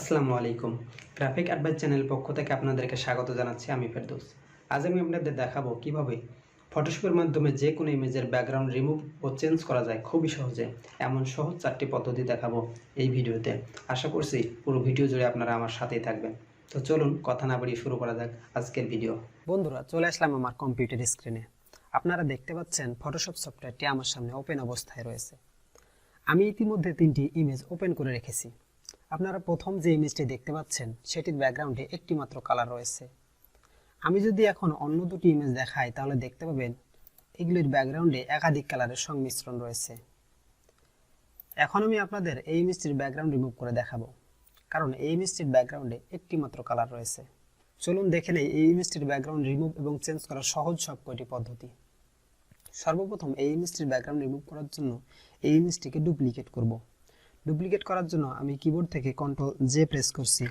আসসালামু আলাইকুম। Graphic advice channel পক্ষ থেকে আপনাদেরকে স্বাগত জানাচ্ছি। আমি ফেরদৌস। আজ আমি আপনাদের দেখাবো কিভাবে ফটোশপের মাধ্যমে যে কোনো ইমেজের ব্যাকগ্রাউন্ড রিমুভ ও চেঞ্জ করা যায় খুবই সহজে। এমন সহজ 4টি পদ্ধতি দেখাবো এই ভিডিওতে। আশা করছি পুরো ভিডিও জুড়ে আপনারা আমার সাথেই থাকবেন। তো চলুন কথা না বাড়িয়ে শুরু করা যাক আজকের ভিডিও। বন্ধুরা, চলে আসলাম আমার কম্পিউটার স্ক্রিনে। আপনারা দেখতে পাচ্ছেন ফটোশপ সফটওয়্যারটি আমার সামনে ওপেন অবস্থায় রয়েছে। আমি ইতিমধ্যে 3টি ইমেজ ওপেন করে রেখেছি। আপনারা প্রথম যে ইমেজটি দেখতে পাচ্ছেন সেটির ব্যাকগ্রাউন্ডে একটি মাত্র কালার রয়েছে। আমি যদি এখন অন্য দুটি ইমেজ দেখাই তাহলে দেখতে পাবেন এগুলির ব্যাকগ্রাউন্ডে একাধিক কালারের সংমিশ্রণ রয়েছে। এখন আমি আপনাদের এই ইমেজটির ব্যাকগ্রাউন্ড রিমুভ করে দেখাবো, কারণ এই ইমেজটির ব্যাকগ্রাউন্ডে একটি মাত্র কালার রয়েছে। চলুন দেখে নেই এই ইমেজটির ব্যাকগ্রাউন্ড রিমুভ এবং চেঞ্জ করার সহজ সব কয়টি পদ্ধতি। সর্বপ্রথম এই ইমেজটির ব্যাকগ্রাউন্ড রিমুভ করার জন্য এই ইমেজটিকে ডুপ্লিকেট করব। ডুপ্লিকেট করার জন্য আমি কিবোর্ড থেকে Ctrl+J প্রেস করছি।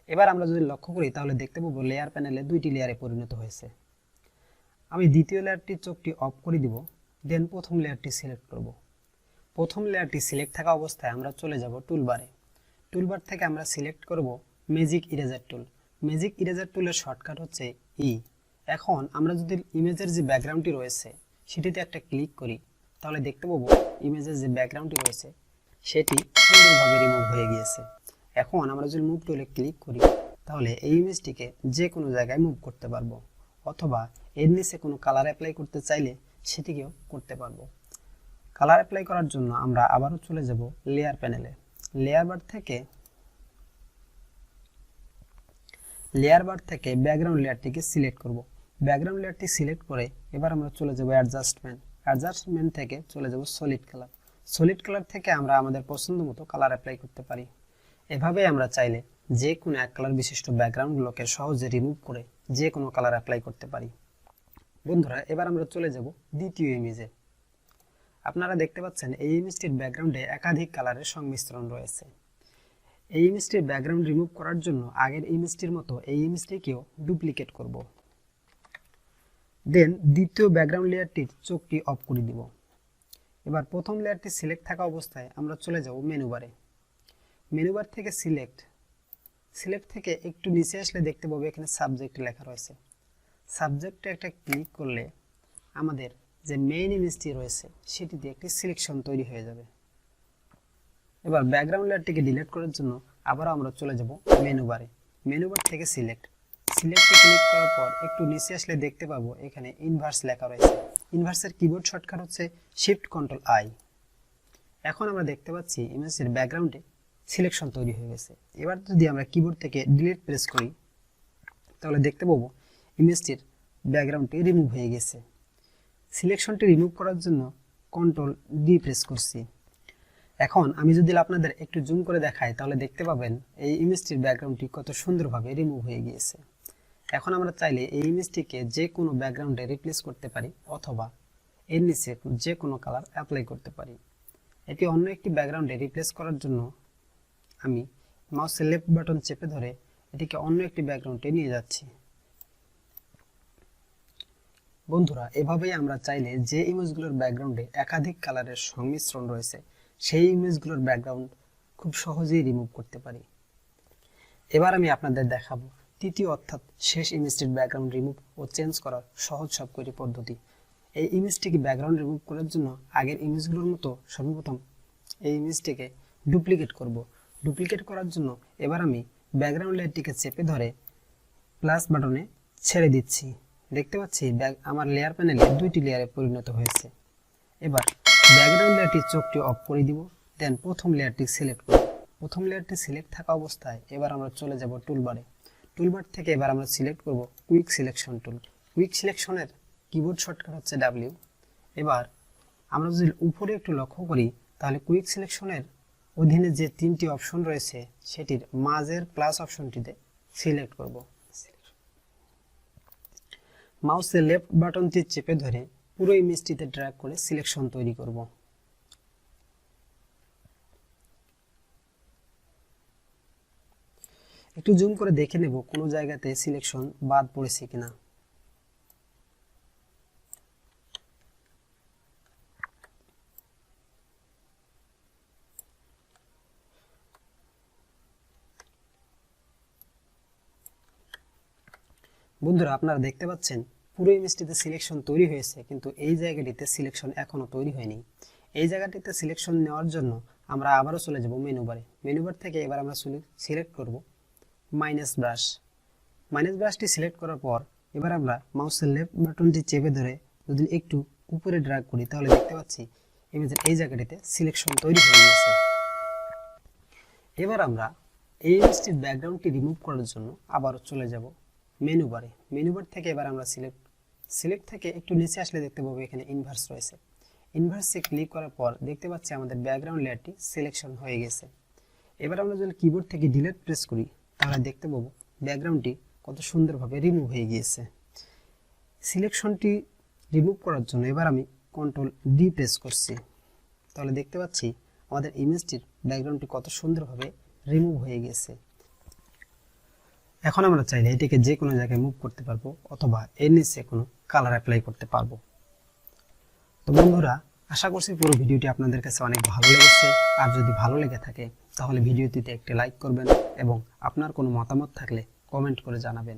এবার আমরা যদি লক্ষ্য করি তাহলে দেখতে পাবো লেয়ার প্যানেলে 2টি লেয়ারে পরিণত হয়েছে। আমি দ্বিতীয় লেয়ারটির চোখটি অফ করে দিব, দেন প্রথম লেয়ারটি সিলেক্ট করব। প্রথম লেয়ারটি সিলেক্ট থাকা অবস্থায় আমরা চলে যাব টুলবারে। টুলবার থেকে আমরা সিলেক্ট করব ম্যাজিক ইরেজার টুল। ম্যাজিক ইরেজার টুলের শর্টকাট হচ্ছে ই। এখন আমরা যদি ইমেজের যে ব্যাকগ্রাউন্ডটি রয়েছে সেটিতে একটা ক্লিক করি তাহলে দেখতে পাবো ইমেজের যে ব্যাকগ্রাউন্ডটি রয়েছে সেটি সুন্দরভাবে রিমুভ হয়ে গিয়েছে। এখন আমরা যদি মুভ টুলে ক্লিক করি তাহলে এই ইমেজটিকে যে কোনো জায়গায় মুভ করতে পারবো, অথবা এর নিচে কোনো কালার অ্যাপ্লাই করতে চাইলে সেটিকেও করতে পারবো। কালার অ্যাপ্লাই করার জন্য আমরা আবারও চলে যাব লেয়ার প্যানেলে। লেয়ার বার থেকে ব্যাকগ্রাউন্ড লেয়ারটিকে সিলেক্ট করব। ব্যাকগ্রাউন্ড লেয়ারটি সিলেক্ট করে এবার আমরা চলে যাব অ্যাডজাস্টমেন্ট থেকে চলে যাব সলিড কালার। সলিড কালার থেকে আমরা আমাদের পছন্দ মতো কালার অ্যাপ্লাই করতে পারি। এভাবে আমরা চাইলে যে কোনো এক কালার বিশিষ্ট ব্যাকগ্রাউন্ডগুলোকে সহজে রিমুভ করে যে কোনো কালার অ্যাপ্লাই করতে পারি। বন্ধুরা, এবার আমরা চলে যাব দ্বিতীয় ইমেজে। আপনারা দেখতে পাচ্ছেন এই ইমেজটির ব্যাকগ্রাউন্ডে একাধিক কালারের সংমিশ্রণ রয়েছে। এই ইমেজটির ব্যাকগ্রাউন্ড রিমুভ করার জন্য আগের ইমেজটির মতো এই ইমেজটিকেও ডুপ্লিকেট করব। দেন দ্বিতীয় ব্যাকগ্রাউন্ড লেয়ারটির চোখটি অফ করে দিব। এবার প্রথম লেয়ারটি সিলেক্ট থাকা অবস্থায় আমরা চলে যাব মেনুবারে। মেনুবার থেকে সিলেক্ট থেকে একটু নিচে আসলে দেখতে পাবো এখানে সাবজেক্ট লেখা রয়েছে। সাবজেক্টে একটা ক্লিক করলে আমাদের যে মেইন ইমেজটি রয়েছে সেটিতে একটি সিলেকশন তৈরি হয়ে যাবে। এবার ব্যাকগ্রাউন্ড লেয়ারটিকে ডিলিট করার জন্য আবার আমরা চলে যাব মেনুবারে। মেনুবার থেকে সিলেক্টে ক্লিক করার পর একটু নিচে আসলে দেখতে পাবো এখানে ইনভার্স লেখা রয়েছে। ইনভার্সের কিবোর্ড শর্টকাট হচ্ছে Shift+Ctrl+I। এখন আমরা দেখতে পাচ্ছি ইমেজের ব্যাকগ্রাউন্ডে সিলেকশন তৈরি হয়ে গেছে। এবার যদি আমরা কিবোর্ড থেকে ডিলিট প্রেস করি তাহলে দেখতে পাবো ইমেজটির ব্যাকগ্রাউন্ডটি রিমুভ হয়ে গেছে। সিলেকশনটি রিমুভ করার জন্য Ctrl+D প্রেস করছি। এখন আমি যদি আপনাদের একটু জুম করে দেখাই তাহলে দেখতে পাবেন এই ইমেজটির ব্যাকগ্রাউন্ডটি কত সুন্দরভাবে রিমুভ হয়ে গিয়েছে। এখন আমরা চাইলে এই ইমেজটিকে যে কোনো ব্যাকগ্রাউন্ডে রিপ্লেস করতে পারি, অথবা এর নিচে যে কোনো কালার অ্যাপ্লাই করতে পারি। এটি অন্য একটি ব্যাকগ্রাউন্ডে রিপ্লেস করার জন্য আমি মাউসের লেফট বাটন চেপে ধরে এটিকে অন্য একটি ব্যাকগ্রাউন্ডে নিয়ে যাচ্ছি। বন্ধুরা, এভাবেই আমরা চাইলে যে ইমেজগুলোর ব্যাকগ্রাউন্ডে একাধিক কালারের সংমিশ্রণ রয়েছে সেই ইমেজগুলোর ব্যাকগ্রাউন্ড খুব সহজেই রিমুভ করতে পারি। এবার আমি আপনাদের দেখাবো তৃতীয় অর্থাৎ শেষ ইমেজটির ব্যাকগ্রাউন্ড রিমুভ ও চেঞ্জ করার সহজ সবকটি পদ্ধতি। এই ইমেজটিকে ব্যাকগ্রাউন্ড রিমুভ করার জন্য আগের ইমেজগুলোর মতো সর্বপ্রথম এই ইমেজটিকে ডুপ্লিকেট করব। ডুপ্লিকেট করার জন্য এবার আমি ব্যাকগ্রাউন্ড লেয়ারটিকে চেপে ধরে প্লাস বাটনে ছেড়ে দিচ্ছি। দেখতে পাচ্ছি আমার লেয়ার প্যানেলে 2টি লেয়ারে পরিণত হয়েছে। এবার ব্যাকগ্রাউন্ড লেয়ারটির চোখটি অফ করে দিব, দেন প্রথম লেয়ারটি সিলেক্ট করব। প্রথম লেয়ারটি সিলেক্ট থাকা অবস্থায় এবার আমরা চলে যাব টুলবারে। টুলবার থেকে এবার আমরা সিলেক্ট করব কুইক সিলেকশন টুল। কুইক সিলেকশনের কিবোর্ড শর্টকাট হচ্ছে W। এবার আমরা যদি উপরে একটু লক্ষ্য করি তাহলে কুইক সিলেকশনের অধীনে যে 3টি অপশন রয়েছে সেটির মাঝের প্লাস অপশনটিতে সিলেক্ট করব। মাউসের লেফট বাটনটি চেপে ধরে পুরো ইমেজটিতে ড্র্যাগ করে সিলেকশন তৈরি করব। একটু জুম করে দেখে নেব কোনো জায়গাতে সিলেকশন বাদ পড়েছে কিনা। বন্ধুরা আপনারা দেখতে পাচ্ছেন পুরো ইমেজটিতে সিলেকশন তৈরি হয়েছে, কিন্তু এই জায়গাটিতে সিলেকশন এখনো তৈরি হয়নি। এই জায়গাটিতে সিলেকশন নেওয়ার জন্য আমরা আবারও চলে যাব মেনু বারে। মেনু বার থেকে এবার আমরা সিলেক্ট করব মাইনাস ব্রাশ। মাইনাস ব্রাশটি সিলেক্ট করার পর এবার আমরা মাউসের লেফট বাটনটি চেপে ধরে যদি একটু উপরে ড্র্যাগ করি তাহলে দেখতে পাচ্ছি ইমেজের এই জায়গাটিতে সিলেকশন তৈরি হয়ে গেছে। এবার আমরা এই ইমেজটির ব্যাকগ্রাউন্ডটি রিমুভ করার জন্য আবারও চলে যাব মেনু বারে। মেনু বার থেকে এবার আমরা সিলেক্ট থেকে একটু নিচে আসলে দেখতে পাবো এখানে ইনভার্স রয়েছে। ইনভার্সে ক্লিক করার পর দেখতে পাচ্ছি আমাদের ব্যাকগ্রাউন্ড লেয়ারটি সিলেকশন হয়ে গেছে। এবার আমরা যদি কিবোর্ড থেকে ডিলিট প্রেস করি তাহলে দেখতে পাবো ব্যাকগ্রাউন্ডটি কত সুন্দরভাবে রিমুভ হয়ে গিয়েছে। সিলেকশনটি রিমুভ করার জন্য এবার আমি কন্ট্রোল ডি প্রেস করছি, তাহলে দেখতে পাচ্ছি আমাদের ইমেজটির ব্যাকগ্রাউন্ডটি কত সুন্দরভাবে রিমুভ হয়ে গেছে। এখন আমরা চাইলে এটিকে যে কোনো জায়গায় মুভ করতে পারবো অথবা এর নিচে কোনো কালার অ্যাপ্লাই করতে পারবো। তো বন্ধুরা, আশা করছি পুরো ভিডিওটি আপনাদের কাছে অনেক ভালো লেগেছে। আর যদি ভালো লেগে থাকে তাহলে ভিডিওটিতে একটি লাইক করবেন এবং আপনার কোনো মতামত থাকলে কমেন্ট করে জানাবেন।